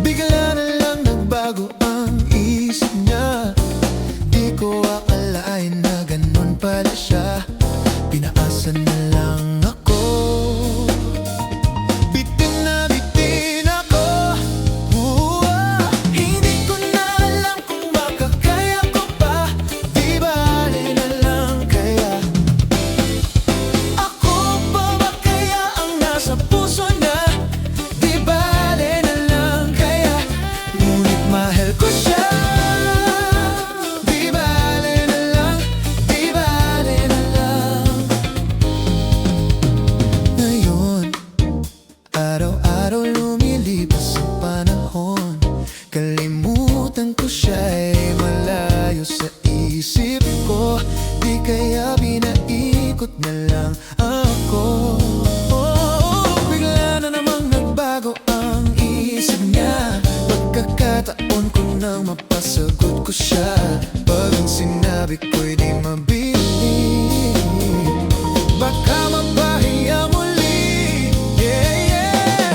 Bigla na lang nagbago ang isip niya. Di ko akalain na ganun pala siya. Pinaasa na lang ako. Bitin na bitin ako. Hindi ko na alam kung makakaya ko pa. Di bale na lang kaya. Ako pa ba kaya ang nasa puso niya? Di bale na lang kaya. Ngunit mahal ko siya. Di bale na lang, di bale na lang. Ngayon, araw-araw lumilipas ang panahon. Kalimutan ko siya'y malayo sa isip ko. Di kaya pinaikot na lang ako. Bigla na namang nagbago ang isip niya. Pagkakataon ko nang mapasagot ko siya. Pag ang sinabi ko'y di mabili, baka mapahiya muli.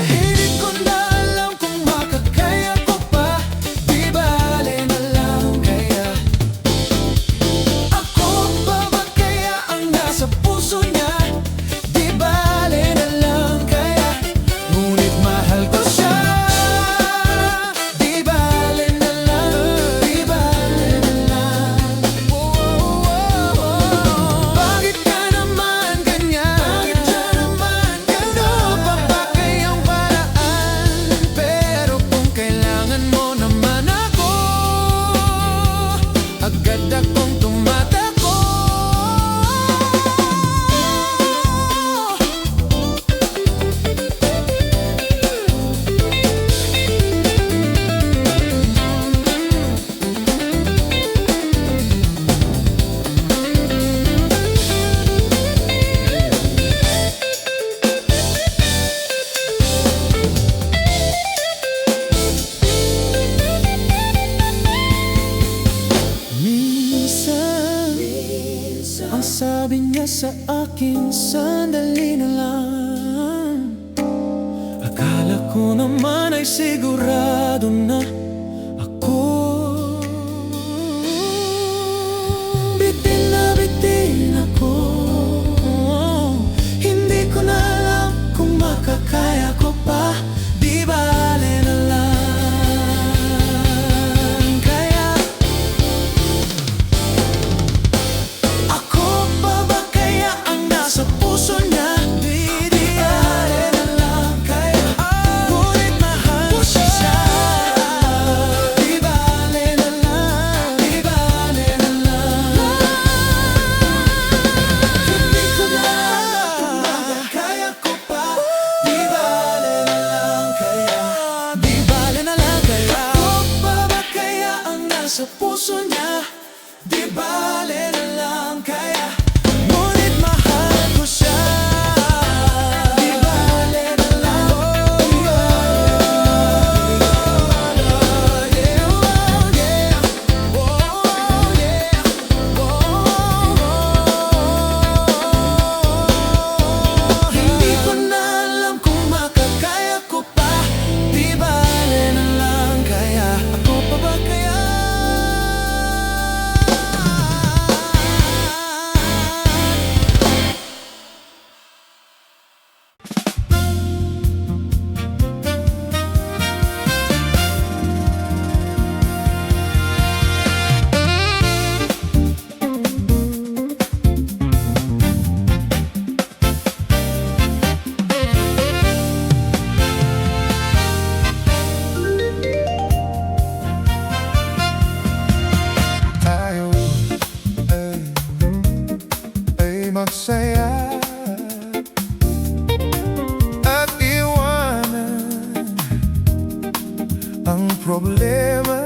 Hindi ko na alam kung makakaya ko pa. Di bale na lang kaya. Ako pa ba kaya ang nasa puso niya? Di bale na lang kaya. Ngunit mahal ko siya. Di bale na lang, di bale na lang. Bakit ka naman ganyan? Ano pa ba kayang paraan? Pero kung kailangan mo naman ako, agad akong tumatakbo. Minsan, ang sabi niya sa akin, sandali na lang. Akala ko naman ay sigurado na ako. Bitin ako. Hindi ko na alam kung makakaya ko pa. Di bale na lang kaya. Ako pa ba kaya ang nasa puso niya? Di bale na lang kaya. Ngunit mahal ko siya. Di bale na lang, di bale na lang. Hindi ko na alam kung makakaya ko pa. Di bale na lang kaya. Di bale na lang kaya. Ako pa ba kaya ang nasa puso niya? Di bale na lang kaya. Ngunit mahal ko siya. Di bale na lang, di bale Hindi ko na alam kung makakaya ko pa. Di bale na lang kaya. Ako pa ba kaya? Tayo ay magsaya at iwanan ang problema.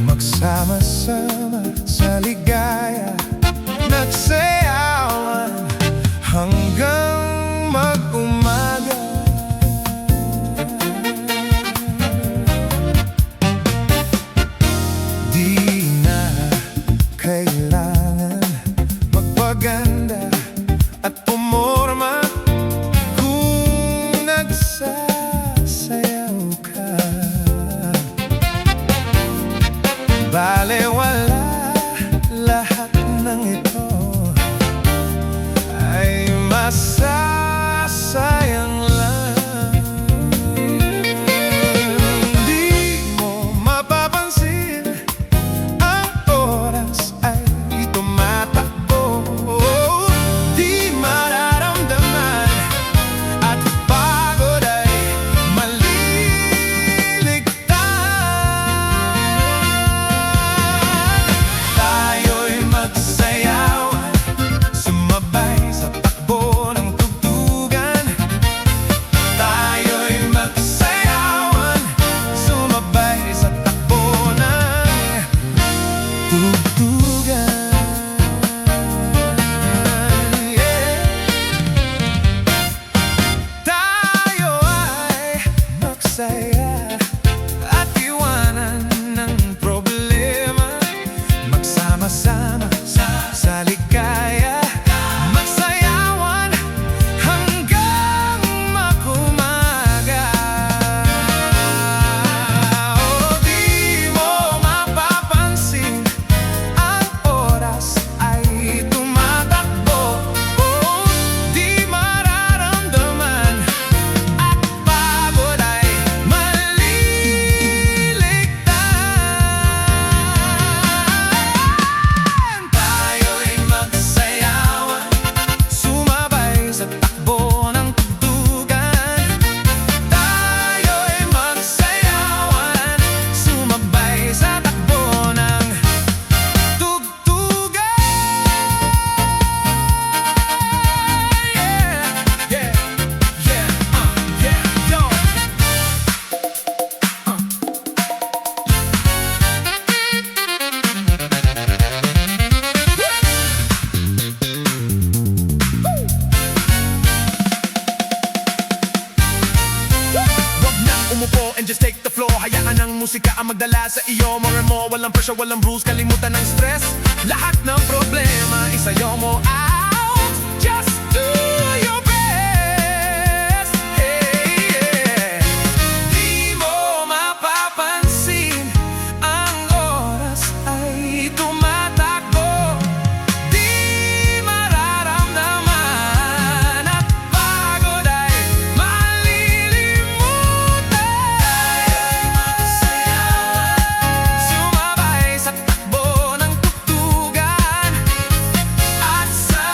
Magsama-sama sa ligaya, nagsayawan hanggang mag-umaga. Di na kailangan magpaganda at pumorma kung just take the floor. Hayaan ang musika ang magdala sa iyo. More and more, walang pressure, walang rules. Kalimutan ng stress. Lahat ng problema, isayaw mo out. Just do your best. Hey, yeah. Di mo mapapansin ang oras ay tumatakbo. Di mararamdaman at pagod ay malilimutan. Tayo'y magsayawan, sumabay sa takbo ng tugtugan at sa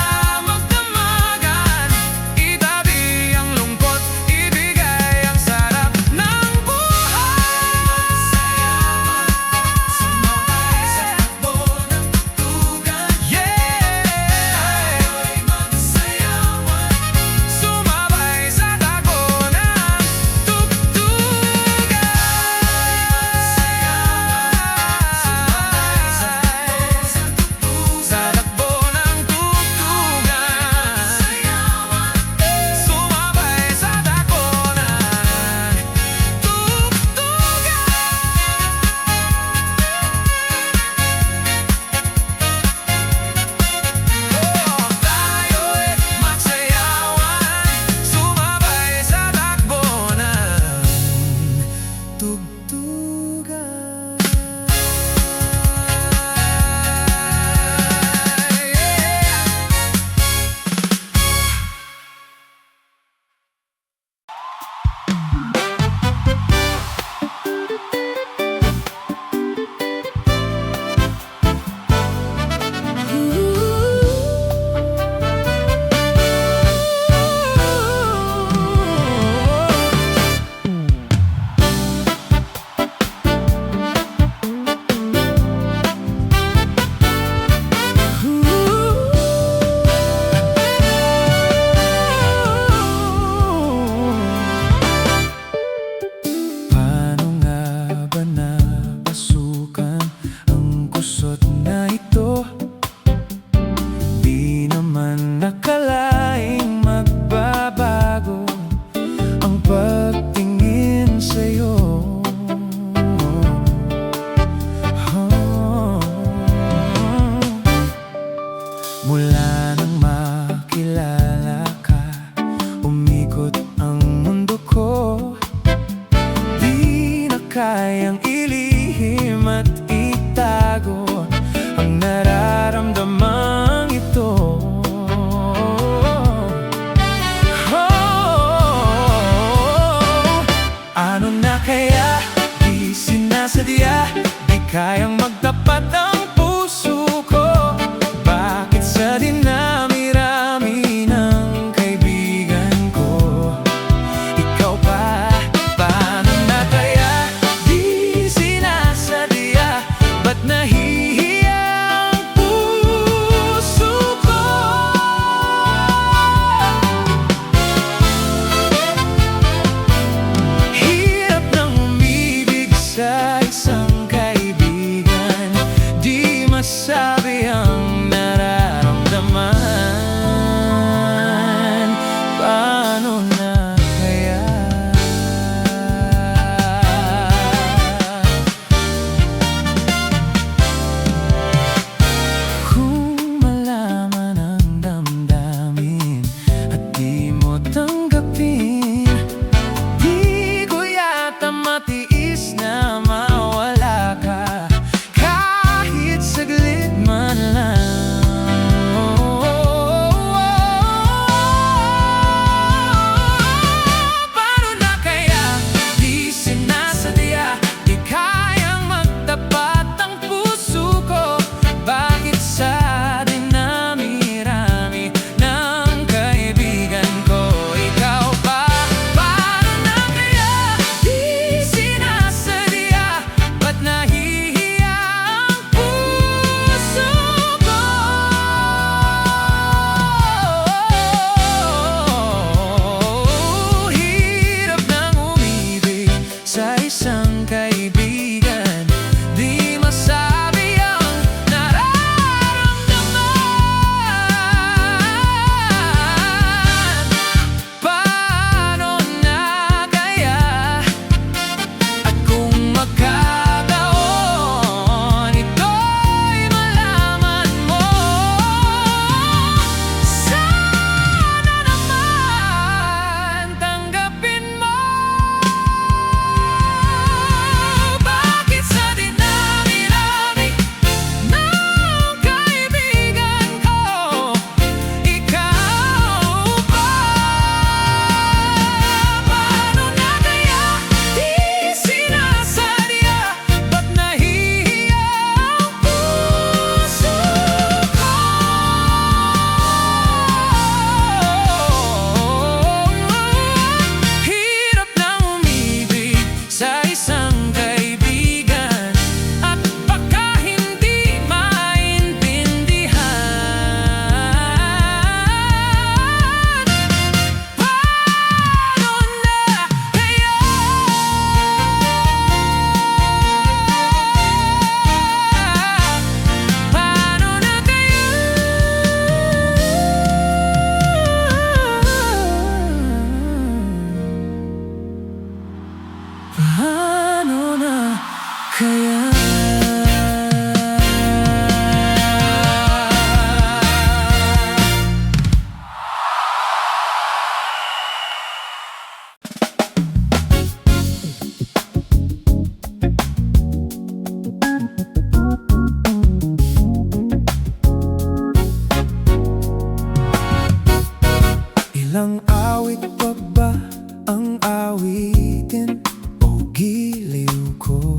ang awitin o giliw ko?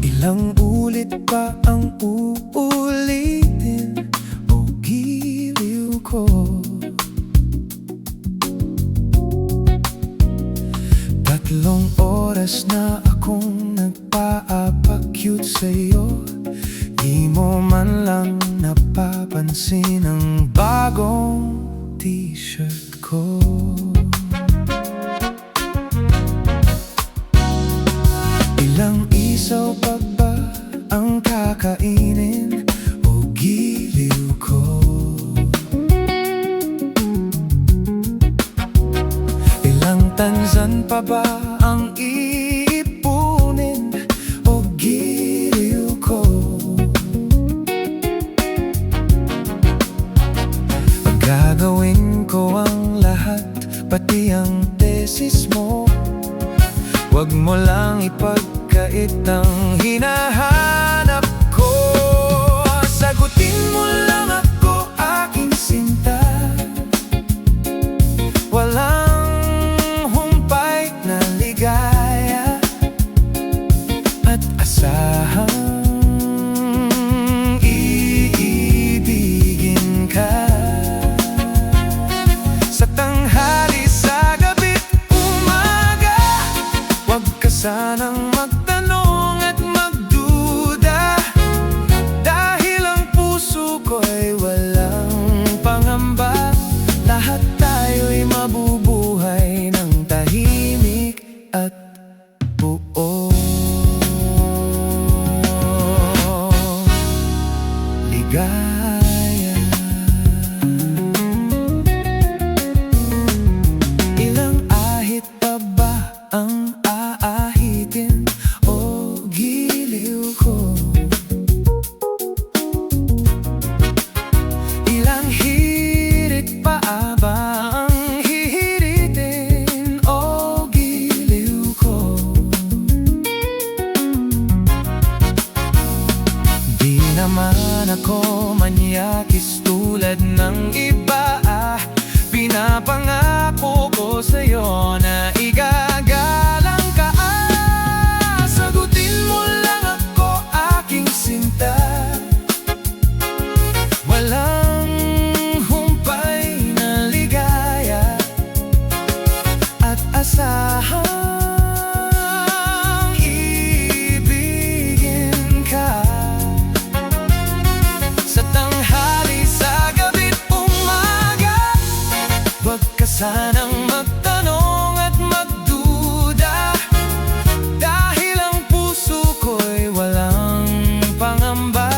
Ilang ulit pa ang uulitin o giliw ko? Tatlong oras na akong nagpa-apa-cute sa'yo, di mo man lang napapansin ang bagong t-shirt ko. Ilang isaw pa ba ang kakainin o giliw ko? Ilang tansan pa ba ang iipunin o giliw ko? Gagawin ko ang lahat, pati ang tesis mo. Huwag mo lang ipagkait ang hinahanap ko. Sagutin mo lang ako, aking sinta. Walang humpay na ligaya at asahang iibigin ka. Sa tanghali, sa gabi't umaga, huwag ka sanang magtanong at magduda, dahil ang puso ko'y walang pangamba. Lahat tayo'y mabubuhay ng tahimik at buo. Ligaya. Ilang ahit pa ba ang aahitin o giliw ko? Ilang hirit pa ba ang hihiritin o giliw ko? Di naman ako manyakis tulad ng iba. Pinapangako ko sa'yo na igagalang ka. Sagutin mo lang ako, aking sinta. Walang humpay na ligaya at asahang iibigin ka. Sa tanghali, sa gabi't umaga, huwag ka sanang magtanong at magduda, dahil ang puso ko'y walang pangamba.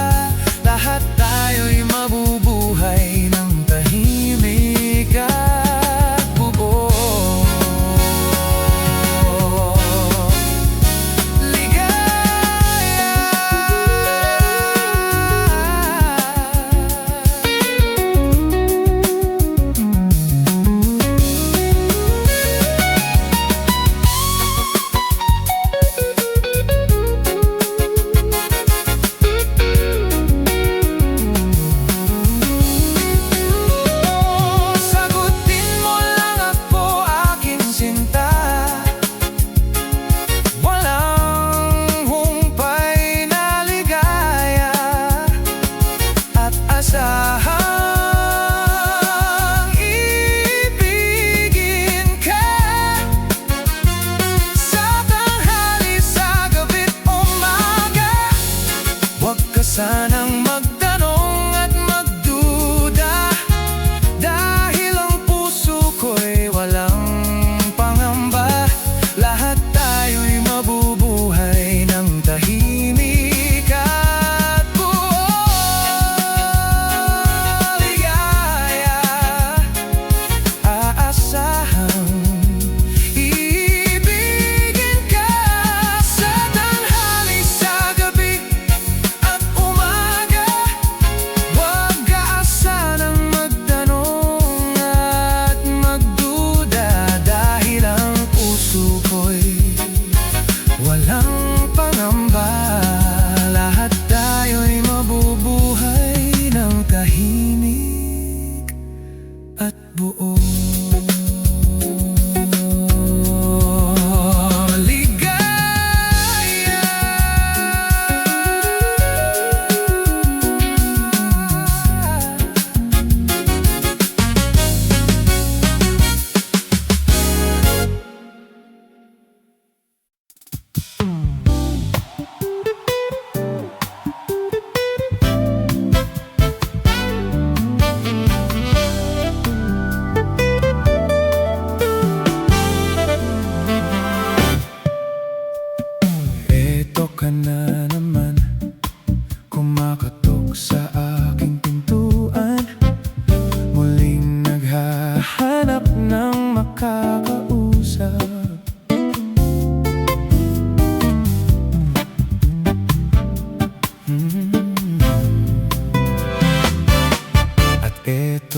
Lahat tayo'y mabubuhay ng tahimik at buo. Ligaya.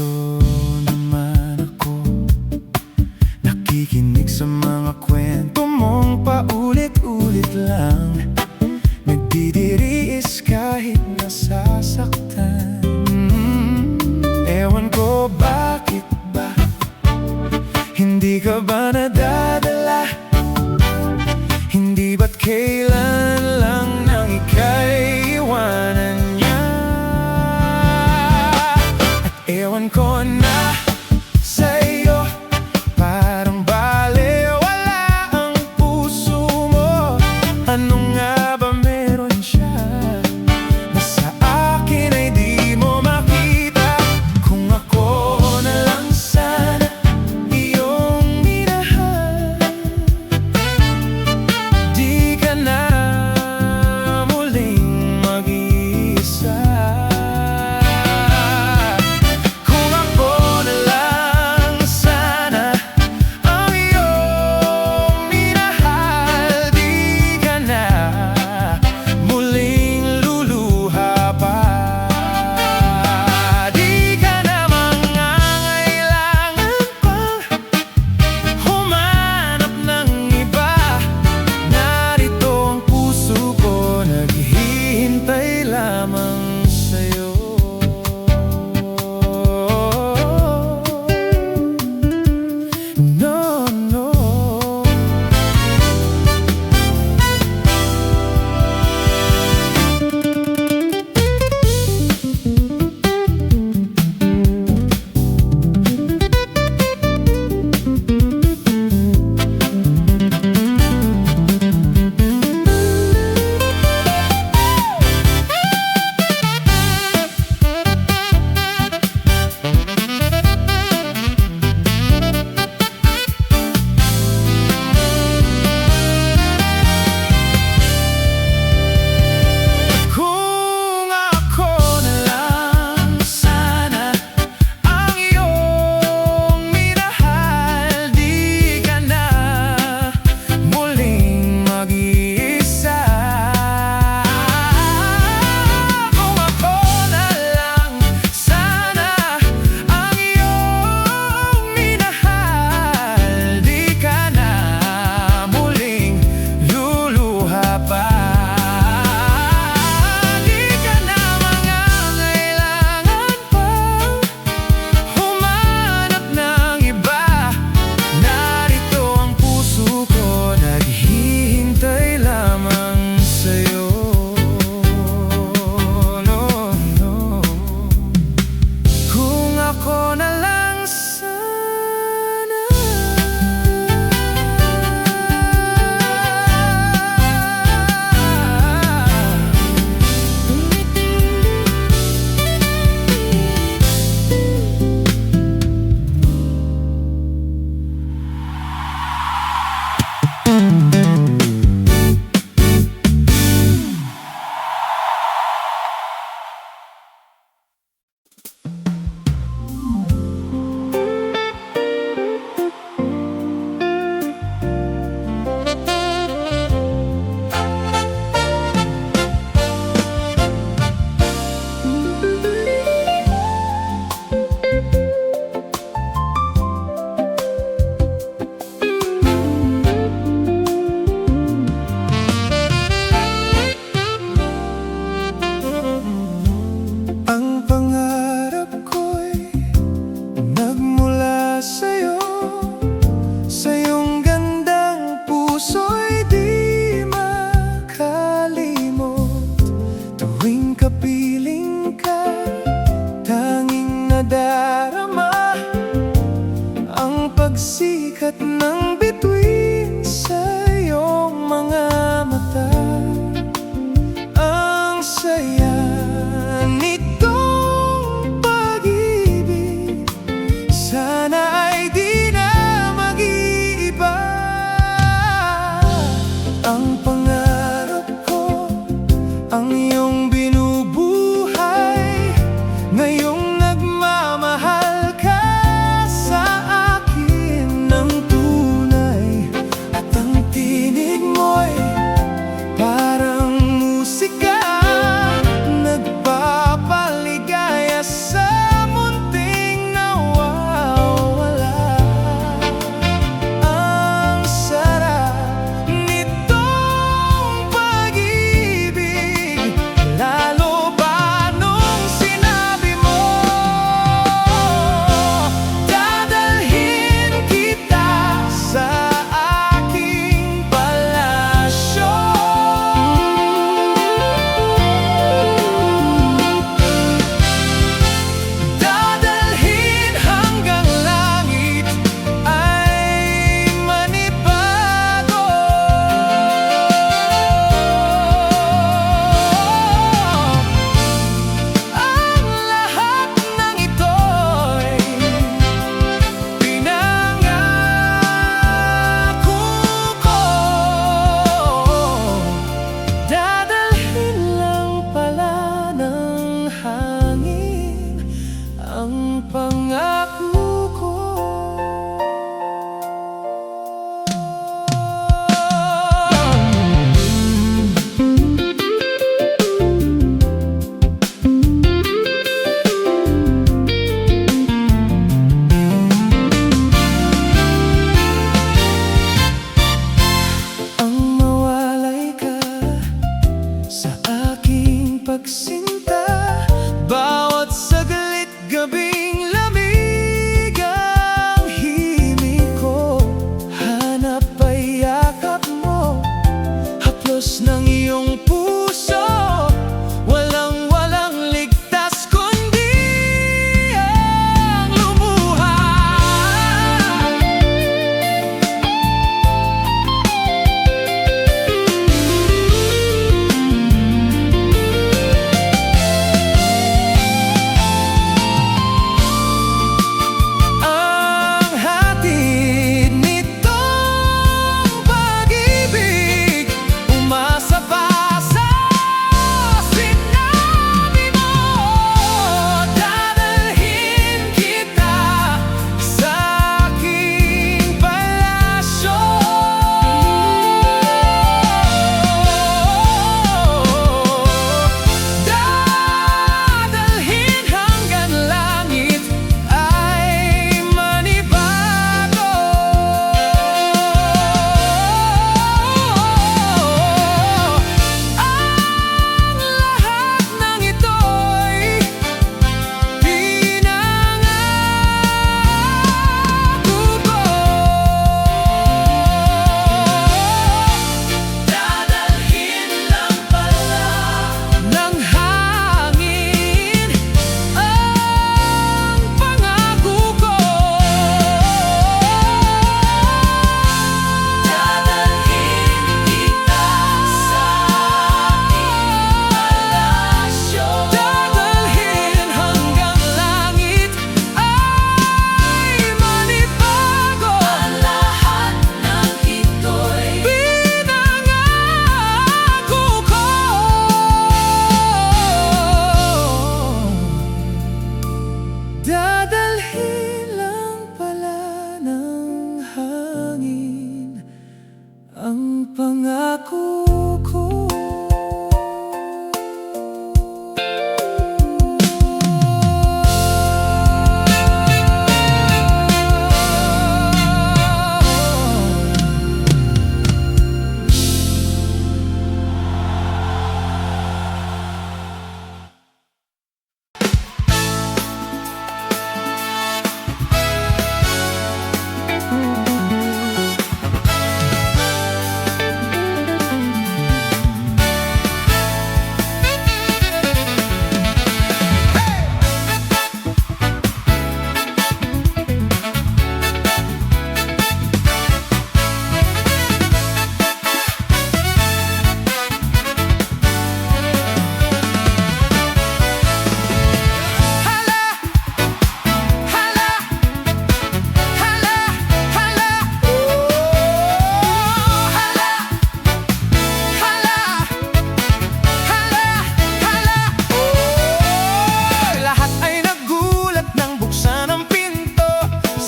Dito naman ako, nakikinig sa mga kwento mong paulit-ulit lang. Nagdidiriis kahit nasasaktan. Ewan ko bakit ba hindi ka ba nadadala? Hindi ba't kailan lang nang ika'y iwanan niya? At ewan ko na sa'yo, parang balewala ang puso mo. Ano nga ba meron siya na sa akin ay di mo makita? Kung ako na lang sana iyong minahal, di ka na muling mag-iisa. Kung ako na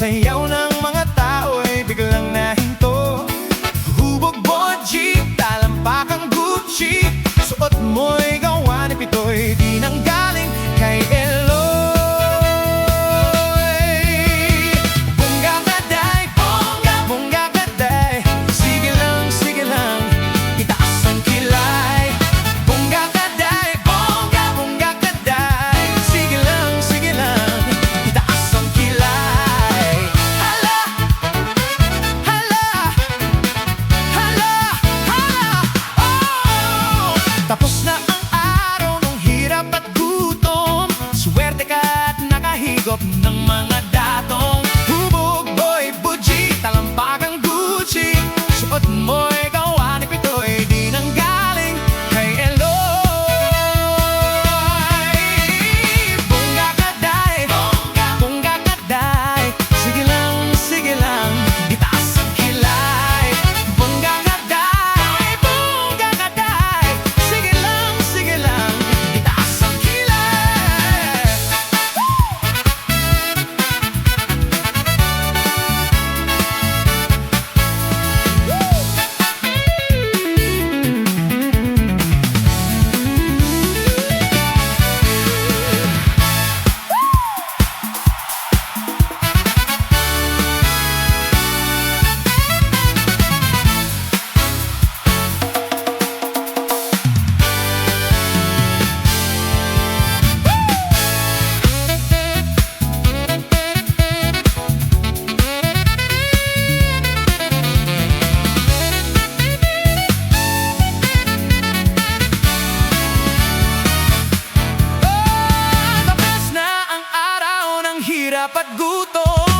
sayaw ng mga tao ay biglang nahinto. Hubog Boji, talampakang Gucci, suot mo'y gawa ni Pitoy, di nang galing kay Eloy. Bongga ka day, bongga ka day, sige lang, itaas ang kilay. Bongga ka day, bongga ka day, sige lang, itaas ang kilay. Hala, hala, hala, oh! Tapos na ang araw ng hirap at gutom, swerte ka at nakahigop ng mga datong. Hubog boy, buji, talampakang Gucci, suot mo'y gawa ni Pitoy, di nang galing kay Eloy. Bongga ka day, bongga ka day, sige lang, itaas ang kilay. Bongga ka day, sige lang, itaas ang kilay. Tapos na ang araw ng hirap at gutom,